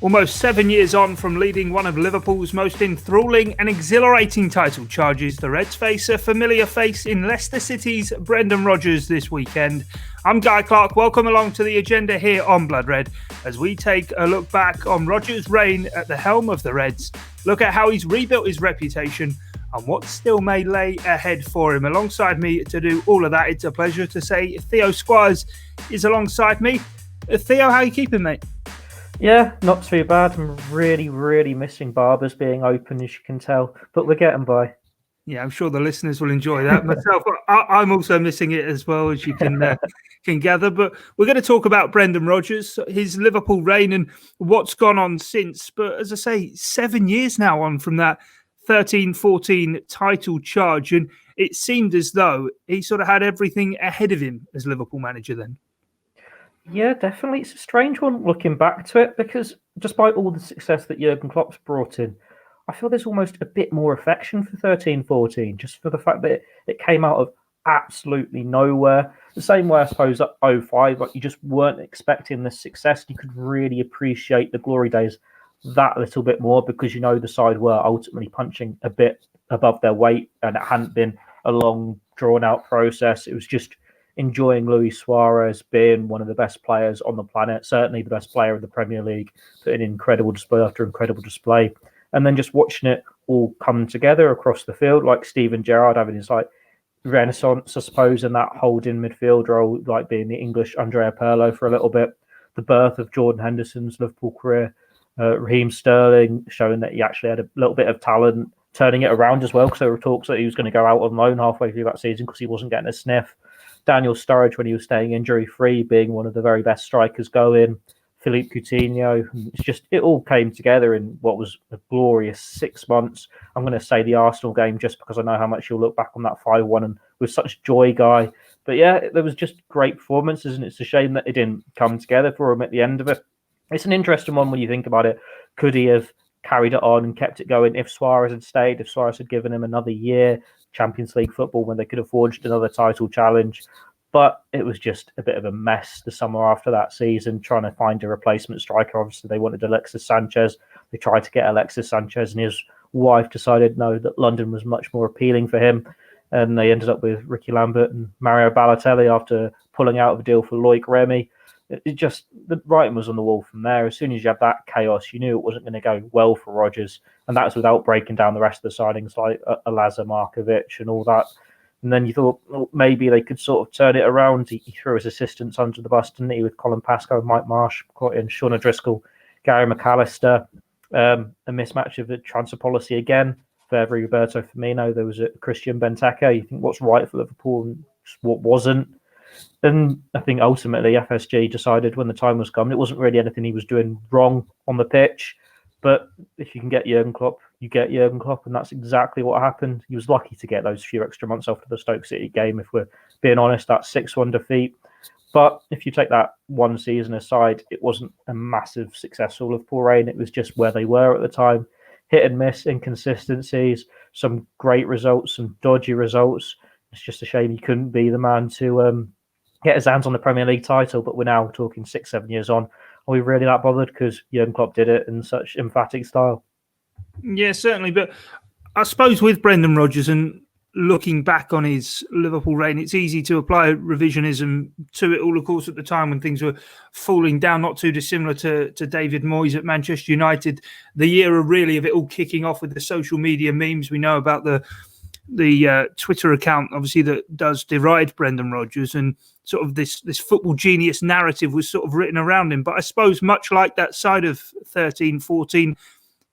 Almost 7 years on from leading one of Liverpool's most enthralling and exhilarating title charges, the Reds face a familiar face in Leicester City's Brendan Rodgers this weekend. I'm Guy Clarke. Welcome along to the agenda here on Blood Red as we take a look back on Rodgers' reign at the helm of the Reds, look at how he's rebuilt his reputation and what still may lay ahead for him. Alongside me to do all of that, it's a pleasure to say Theo Squires is alongside me. Theo, how are you keeping, mate? Yeah, not too bad. I'm really missing barbers being open, as you can tell, but we're getting by. Yeah, I'm sure the listeners will enjoy that. Myself, I'm also missing it as well, as you can gather. But we're going to talk about Brendan Rodgers, his Liverpool reign and what's gone on since. But as I say, 7 years now on from that 13-14 title charge. And it seemed as though he sort of had everything ahead of him as Liverpool manager then. Yeah, definitely. It's a strange one looking back to it because despite all the success that Jurgen Klopp's brought in, I feel there's almost a bit more affection for 13-14 just for the fact that it came out of absolutely nowhere. The same way, I suppose, at 05, like you just weren't expecting the success. You could really appreciate the glory days that little bit more because, you know, the side were ultimately punching a bit above their weight and it hadn't been a long, drawn-out process. It was just enjoying Luis Suarez being one of the best players on the planet, certainly the best player in the Premier League, putting in incredible display after incredible display, and then just watching it all come together across the field, like Steven Gerrard having his like renaissance, I suppose, in that holding midfield role, like being the English Andrea Pirlo for a little bit, the birth of Jordan Henderson's Liverpool career, Raheem Sterling showing that he actually had a little bit of talent, turning it around as well, because there were talks that he was going to go out on loan halfway through that season because he wasn't getting a sniff. Daniel Sturridge, when he was staying injury-free, being one of the very best strikers going. Philippe Coutinho. It all came together in what was a glorious 6 months. I'm going to say the Arsenal game just because I know how much you'll look back on that 5-1 and with such joy, Guy. But yeah, there was just great performances, and it's a shame that it didn't come together for him at the end of it. It's an interesting one when you think about it. Could he have carried it on and kept it going if Suarez had stayed, if Suarez had given him another year, Champions League football, when they could have forged another title challenge? But it was just a bit of a mess the summer after that season, trying to find a replacement striker. Obviously, they wanted Alexis Sanchez. They tried to get Alexis Sanchez, and his wife decided no, that London was much more appealing for him. And they ended up with Ricky Lambert and Mario Balotelli after pulling out of a deal for Loic Remy. It just, the writing was on the wall from there. As soon as you had that chaos, you knew it wasn't going to go well for Rodgers. And that was without breaking down the rest of the signings like Alaza Markovic and all that. And then you thought, well, maybe they could sort of turn it around. He threw his assistants under the bus, didn't he, with Colin Pascoe, Mike Marsh, and Sean O'Driscoll, Gary McAllister. A mismatch of the transfer policy again. For every Roberto Firmino, there was a Christian Benteke. You think what's right for Liverpool and what wasn't. And I think ultimately FSG decided when the time was coming, it wasn't really anything he was doing wrong on the pitch. But if you can get Jurgen Klopp, you get Jurgen Klopp, and that's exactly what happened. He was lucky to get those few extra months after the Stoke City game, if we're being honest, that 6-1 defeat. But if you take that one season aside, it wasn't a massive successful Liverpool reign. It was just where they were at the time. Hit and miss, inconsistencies, some great results, some dodgy results. It's just a shame he couldn't be the man to get his hands on the Premier League title, but we're now talking 6-7 years on. Are we really that bothered because Jurgen Klopp did it in such emphatic style? Yeah, certainly. But I suppose with Brendan Rodgers and looking back on his Liverpool reign, it's easy to apply revisionism to it all, of course, at the time when things were falling down, not too dissimilar to David Moyes at Manchester United. The era really of it all kicking off with the social media memes. We know about the Twitter account, obviously, that does deride Brendan Rodgers, and sort of this football genius narrative was sort of written around him. But I suppose much like that side of 13-14,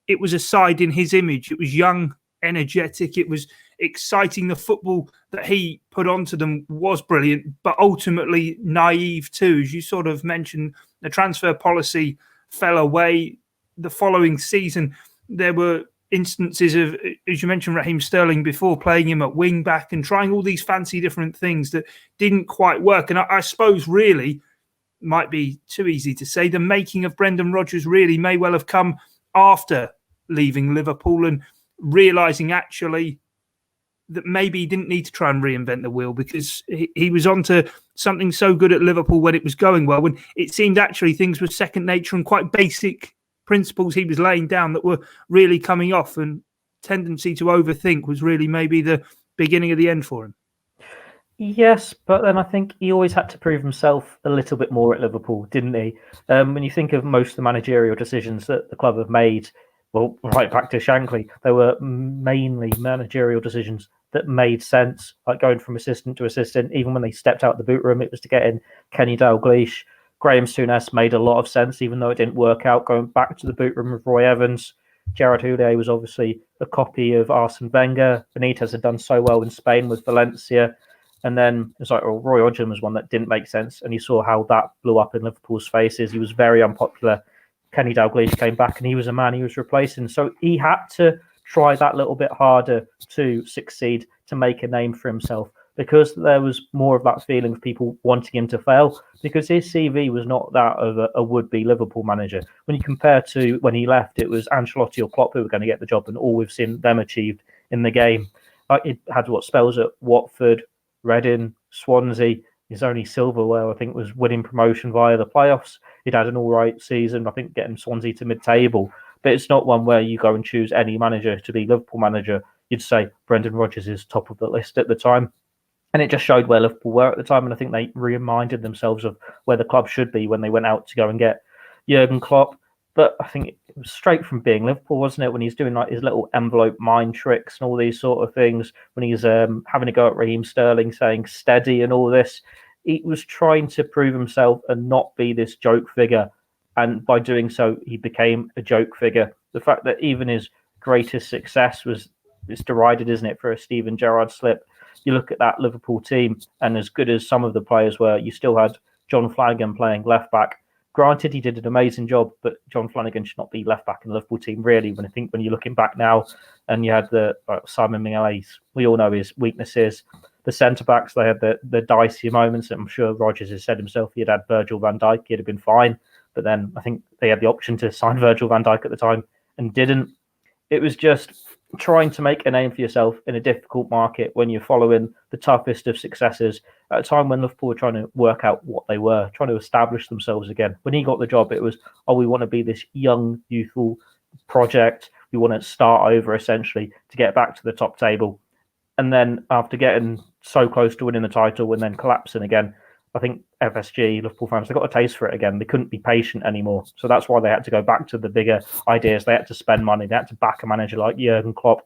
it was a side in his image. It was young, energetic. It was exciting. The football that he put onto them was brilliant, but ultimately naive too. As you sort of mentioned, the transfer policy fell away. The following season, there were instances of, as you mentioned, Raheem Sterling before, playing him at wing back and trying all these fancy different things that didn't quite work. And I suppose really, might be too easy to say, the making of Brendan Rodgers really may well have come after leaving Liverpool and realising actually that maybe he didn't need to try and reinvent the wheel because he was onto something so good at Liverpool when it was going well, when it seemed actually things were second nature and quite basic principles he was laying down that were really coming off, and tendency to overthink was really maybe the beginning of the end for him. Yes, but then I think he always had to prove himself a little bit more at Liverpool, didn't he? When you think of most of the managerial decisions that the club have made, well, right back to Shankly, there were mainly managerial decisions that made sense, like going from assistant to assistant. Even when they stepped out the boot room, it was to get in Kenny Dalglish. Graham Souness made a lot of sense, even though it didn't work out, going back to the boot room with Roy Evans. Gerard Houllier was obviously a copy of Arsene Wenger. Benitez had done so well in Spain with Valencia. And then it's like, Roy Hodgson was one that didn't make sense. And you saw how that blew up in Liverpool's faces. He was very unpopular. Kenny Dalglish came back and he was a man he was replacing. So he had to try that little bit harder to succeed, to make a name for himself, because there was more of that feeling of people wanting him to fail, because his CV was not that of a would-be Liverpool manager. When you compare to when he left, it was Ancelotti or Klopp who were going to get the job, and all we've seen them achieved in the game. He had spells at Watford, Reading, Swansea. His only silverware, I think, was winning promotion via the playoffs. He'd had an all right season, I think, getting Swansea to mid-table. But it's not one where you go and choose any manager to be Liverpool manager. You'd say Brendan Rodgers is top of the list at the time. And it just showed where Liverpool were at the time. And I think they reminded themselves of where the club should be when they went out to go and get Jurgen Klopp. But I think it was straight from being Liverpool, wasn't it? When he's doing like his little envelope mind tricks and all these sort of things, when he's having a go at Raheem Sterling, saying steady and all this, he was trying to prove himself and not be this joke figure. And by doing so, he became a joke figure. The fact that even his greatest success it's derided, isn't it, for a Steven Gerrard slip? You look at that Liverpool team, and as good as some of the players were, you still had John Flanagan playing left back. Granted, he did an amazing job, but John Flanagan should not be left back in the Liverpool team, really. When you're looking back now, and you had Simon Mignolet, we all know his weaknesses. The centre backs, they had the dicey moments. I'm sure Rodgers has said himself, he had Virgil van Dijk, he'd have been fine. But then I think they had the option to sign Virgil van Dijk at the time and didn't. It was just trying to make a name for yourself in a difficult market when you're following the toughest of successes at a time when Liverpool were trying to work out what they were, trying to establish themselves again. When he got the job, it was, we want to be this young, youthful project. We want to start over, essentially, to get back to the top table. And then after getting so close to winning the title and then collapsing again, I think FSG, Liverpool fans, they got a taste for it again. They couldn't be patient anymore. So that's why they had to go back to the bigger ideas. They had to spend money. They had to back a manager like Jurgen Klopp.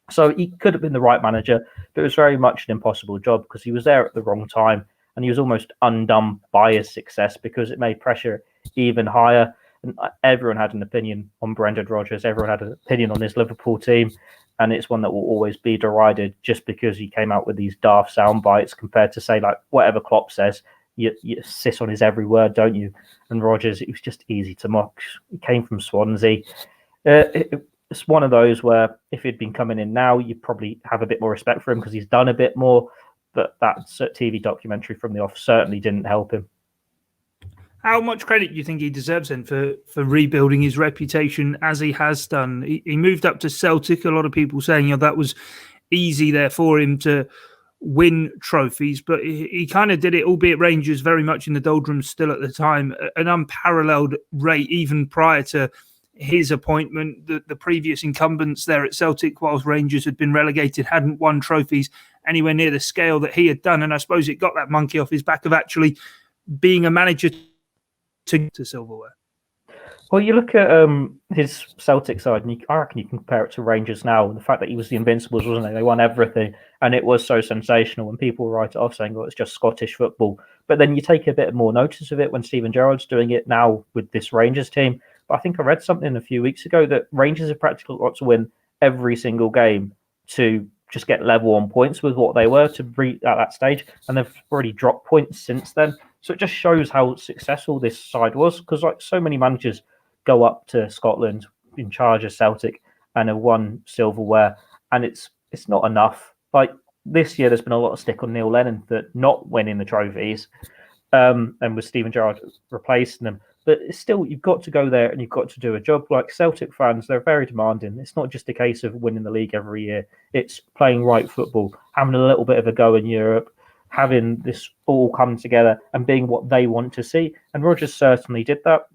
So he could have been the right manager, but it was very much an impossible job because he was there at the wrong time and he was almost undone by his success because it made pressure even higher. And everyone had an opinion on Brendan Rodgers. Everyone had an opinion on this Liverpool team. And it's one that will always be derided just because he came out with these daft sound bites compared to, say, like whatever Klopp says, you sit on his every word, don't you? And Rodgers, it was just easy to mock. He came from Swansea. It's one of those where if he'd been coming in now, you'd probably have a bit more respect for him because he's done a bit more. But that TV documentary from the off certainly didn't help him. How much credit do you think he deserves then for rebuilding his reputation as he has done? He moved up to Celtic. A lot of people saying that was easy there for him to win trophies, but he kind of did it, albeit Rangers very much in the doldrums still at the time, an unparalleled rate even prior to his appointment. The previous incumbents there at Celtic, whilst Rangers had been relegated, hadn't won trophies anywhere near the scale that he had done. And I suppose it got that monkey off his back of actually being a manager to silverware. Well, you look at his Celtic side, and I reckon you can compare it to Rangers now. And the fact that he was the Invincibles, wasn't it? They won everything, and it was so sensational. And people write it off saying, it's just Scottish football. But then you take a bit more notice of it when Steven Gerrard's doing it now with this Rangers team. But I think I read something a few weeks ago that Rangers have practically got to win every single game to just get level on points with what they were to reach at that stage. And they've already dropped points since then. So it just shows how successful this side was, because like so many managers go up to Scotland in charge of Celtic and have won silverware, and it's not enough. Like this year, there's been a lot of stick on Neil Lennon for not winning the trophies, and with Steven Gerrard replacing them. But it's still, you've got to go there and you've got to do a job. Like Celtic fans, they're very demanding. It's not just a case of winning the league every year. It's playing right football, having a little bit of a go in Europe, having this all come together and being what they want to see. And Rodgers certainly did that.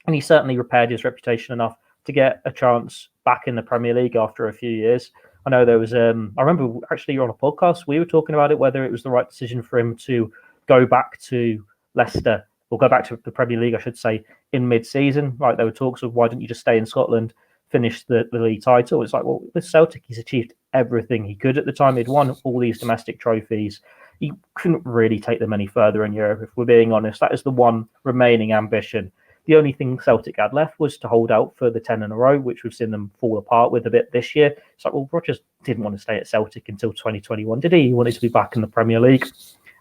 And he certainly repaired his reputation enough to get a chance back in the Premier League after a few years. I know there was, I remember actually on a podcast, we were talking about it, whether it was the right decision for him to go back to Leicester, or go back to the Premier League, I should say, in mid-season. Right, there were talks of why don't you just stay in Scotland, finish the league title. It's like, well, with Celtic, he's achieved everything he could at the time. He'd won all these domestic trophies. He couldn't really take them any further in Europe, if we're being honest. That is the one remaining ambition. The only thing Celtic had left was to hold out for the 10 in a row, which we've seen them fall apart with a bit this year. It's like, well, Rodgers didn't want to stay at Celtic until 2021, did he? He wanted to be back in the Premier League.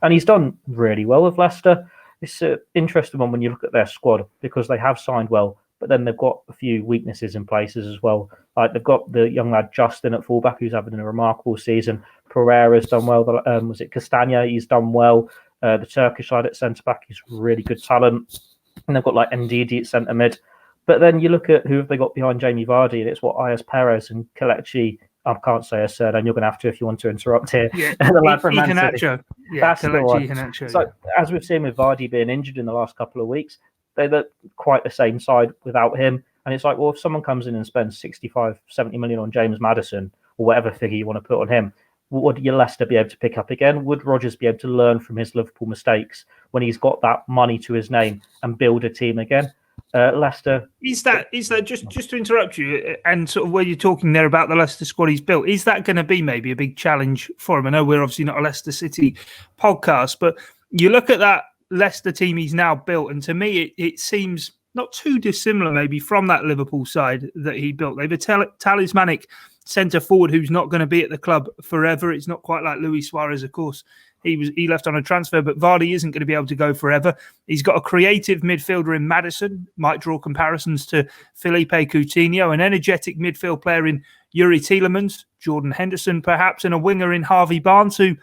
And he's done really well with Leicester. It's an interesting one when you look at their squad, because they have signed well, but then they've got a few weaknesses in places as well. Like they've got the young lad Justin at fullback, who's having a remarkable season. Pereira's done well. Was it Castagna? He's done well. The Turkish lad at centre-back is really good talent. And they've got like Ndidi at centre mid. But then you look at who have they got behind Jamie Vardy, and it's Ayas Perez and Kelechi. I can't say a surname. You're going to have to if you want to interrupt here. Yeah, the lad from Man City. Iheanacho. Yeah, That's the one. Iheanacho, So as we've seen with Vardy being injured in the last couple of weeks, they look quite the same side without him. And it's like, well, if someone comes in and spends 65, 70 million on James Maddison, or whatever figure you want to put on him, would your Leicester be able to pick up again? Would Rodgers be able to learn from his Liverpool mistakes when he's got that money to his name and build a team again? Leicester. Is that just to interrupt you, and sort of where you're talking there about the Leicester squad he's built, is that going to be maybe a big challenge for him? I know we're obviously not a Leicester City podcast, but you look at that Leicester team he's now built, and to me it seems not too dissimilar maybe from that Liverpool side that he built. They've a talismanic centre forward who's not going to be at the club forever. It's not quite like Luis Suarez, of course. He left on a transfer, but Vardy isn't going to be able to go forever. He's got a creative midfielder in Maddison, might draw comparisons to Felipe Coutinho, an energetic midfield player in Yuri Tielemans, Jordan Henderson perhaps, and a winger in Harvey Barnes, who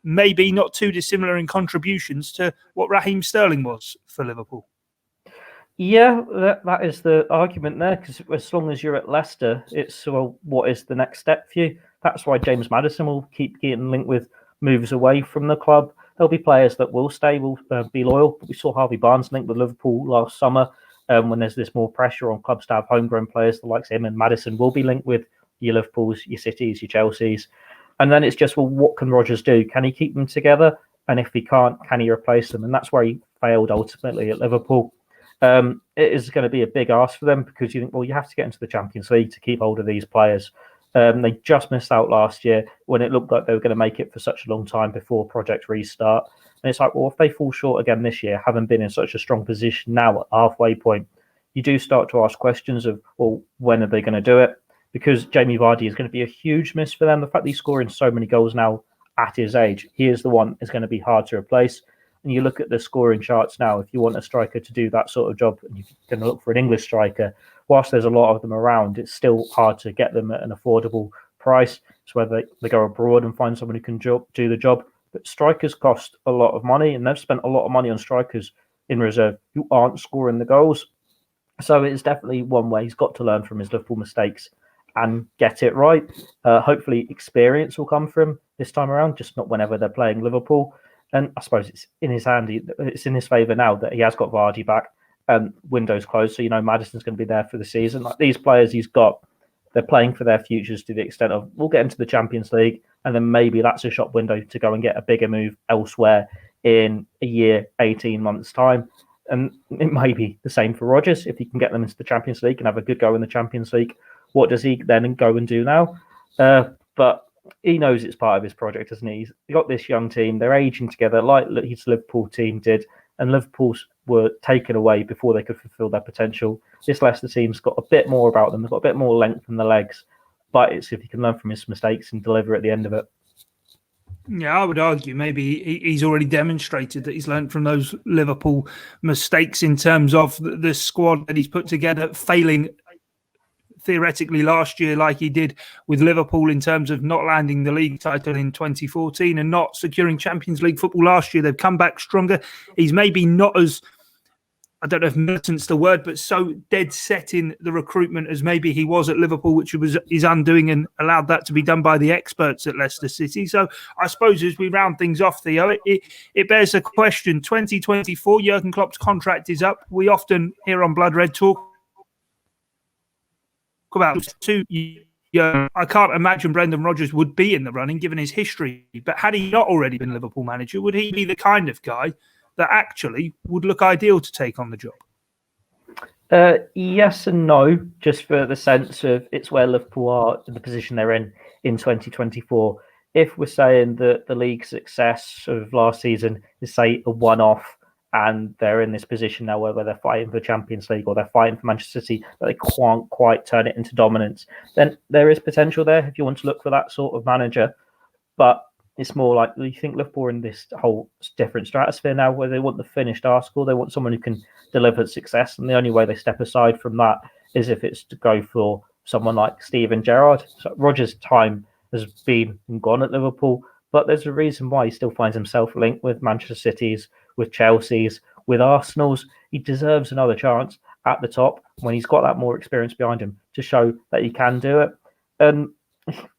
may be not too dissimilar in contributions to what Raheem Sterling was for Liverpool. Yeah, that is the argument there, because as long as you're at Leicester, it's, well, what is the next step for you? That's why James Maddison will keep getting linked with moves away from the club. There'll be players that will stay, will be loyal. We saw Harvey Barnes linked with Liverpool last summer when there's this more pressure on clubs to have homegrown players. The likes of him and Maddison will be linked with your Liverpools, your Cities, your Chelseas. And then it's just, well, what can Rodgers do? Can he keep them together? And if he can't, can he replace them? And that's where he failed ultimately at Liverpool. It is going to be a big ask for them, because you think, well, you have to get into the Champions League to keep hold of these players. They just missed out last year when it looked like they were going to make it for such a long time before Project Restart. And it's like, well, if they fall short again this year, having been in such a strong position now at halfway point, you do start to ask questions of, well, when are they going to do it? Because Jamie Vardy is going to be a huge miss for them. The fact that he's scoring so many goals now at his age, he is the one is going to be hard to replace. And you look at the scoring charts now, if you want a striker to do that sort of job, and you're going to look for an English striker, whilst there's a lot of them around, it's still hard to get them at an affordable price. It's whether they go abroad and find someone who can do the job. But strikers cost a lot of money, and they've spent a lot of money on strikers in reserve who aren't scoring the goals. So it's definitely one way he's got to learn from his Liverpool mistakes and get it right. Hopefully experience will come from him this time around, just not whenever they're playing Liverpool. And I suppose it's in his hand. It's in his favour now that he has got Vardy back and window's closed. So, you know, Maddison's going to be there for the season. Like these players he's got, they're playing for their futures to the extent of, we'll get into the Champions League, and then maybe that's a shop window to go and get a bigger move elsewhere in a year, 18 months' time. And it may be the same for Rodgers. If he can get them into the Champions League and have a good go in the Champions League, what does he then go and do now? But he knows it's part of his project, hasn't he? He's got this young team. They're aging together like his Liverpool team did. And Liverpool's were taken away before they could fulfill their potential. This Leicester team's got a bit more about them. They've got a bit more length in the legs. But it's if he can learn from his mistakes and deliver at the end of it. Yeah, I would argue maybe he's already demonstrated that he's learned from those Liverpool mistakes in terms of the squad that he's put together, failing theoretically last year like he did with Liverpool in terms of not landing the league title in 2014 and not securing Champions League football last year. They've come back stronger. He's maybe not as I don't know if militant's the word, but so dead set in the recruitment as maybe he was at Liverpool, which was his undoing, and allowed that to be done by the experts at Leicester City. So I suppose as we round things off, Theo, it bears a question. 2024, Jurgen Klopp's contract is up. We often here on Blood Red talk about 2 years. I can't imagine Brendan Rodgers would be in the running given his history. But had he not already been Liverpool manager, would he be the kind of guy that actually would look ideal to take on the job? Yes and no, just for the sense of it's where Liverpool are in the position they're in 2024. If we're saying that the league success of last season is, say, a one-off, and they're in this position now where they're fighting for the Champions League or they're fighting for Manchester City, but they can't quite turn it into dominance, then there is potential there if you want to look for that sort of manager. But it's more like you think Liverpool are in this whole different stratosphere now where they want the finished article. They want someone who can deliver success. And the only way they step aside from that is if it's to go for someone like Steven Gerrard. So Rodgers' time has been and gone at Liverpool, but there's a reason why he still finds himself linked with Manchester City's, with Chelsea's, with Arsenal's. He deserves another chance at the top when he's got that more experience behind him to show that he can do it. And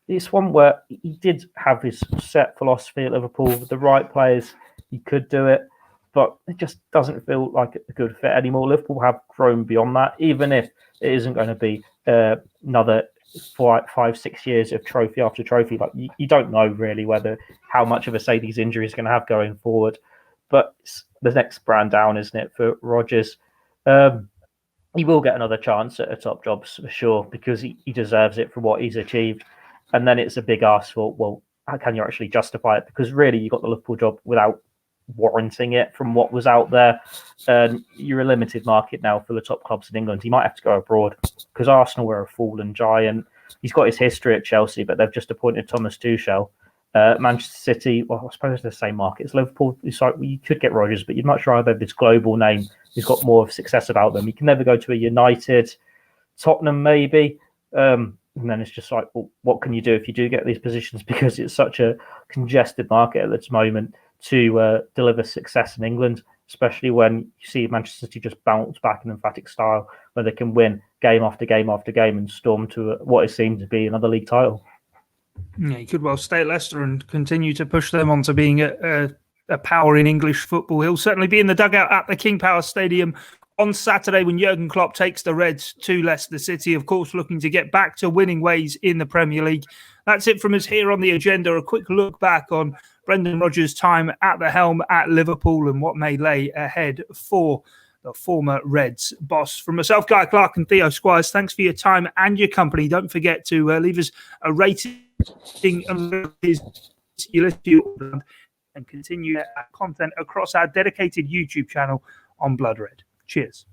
it's one where he did have his set philosophy at Liverpool with the right players. He could do it, but it just doesn't feel like a good fit anymore. Liverpool have grown beyond that, even if it isn't going to be another 5-6 years of trophy after trophy. Like you don't know really how much of a say these injuries are going to have going forward. But it's the next brand down, isn't it, for Rodgers? He will get another chance at a top job for sure because he deserves it for what he's achieved. And then it's a big ask for, well, how can you actually justify it? Because really, you got the Liverpool job without warranting it from what was out there. You're a limited market now for the top clubs in England. He might have to go abroad because Arsenal were a fallen giant. He's got his history at Chelsea, but they've just appointed Thomas Tuchel. Manchester City, well, I suppose they're the same market as Liverpool. It's like, well, you could get Rodgers, but you'd much rather have this global name who's got more of success about them. You can never go to a United, Tottenham maybe. And then it's just like, well, what can you do if you do get these positions? Because it's such a congested market at this moment to deliver success in England, especially when you see Manchester City just bounce back in emphatic style, where they can win game after game after game and storm to what it seems to be another league title. Yeah, he could well stay at Leicester and continue to push them onto being a power in English football. He'll certainly be in the dugout at the King Power Stadium on Saturday when Jurgen Klopp takes the Reds to Leicester City, of course, looking to get back to winning ways in the Premier League. That's it from us here on the agenda. A quick look back on Brendan Rodgers' time at the helm at Liverpool and what may lay ahead for the former Reds boss. From myself, Guy Clarke and Theo Squires, thanks for your time and your company. Don't forget to leave us a rating and continue our content across our dedicated YouTube channel on Blood Red. Cheers.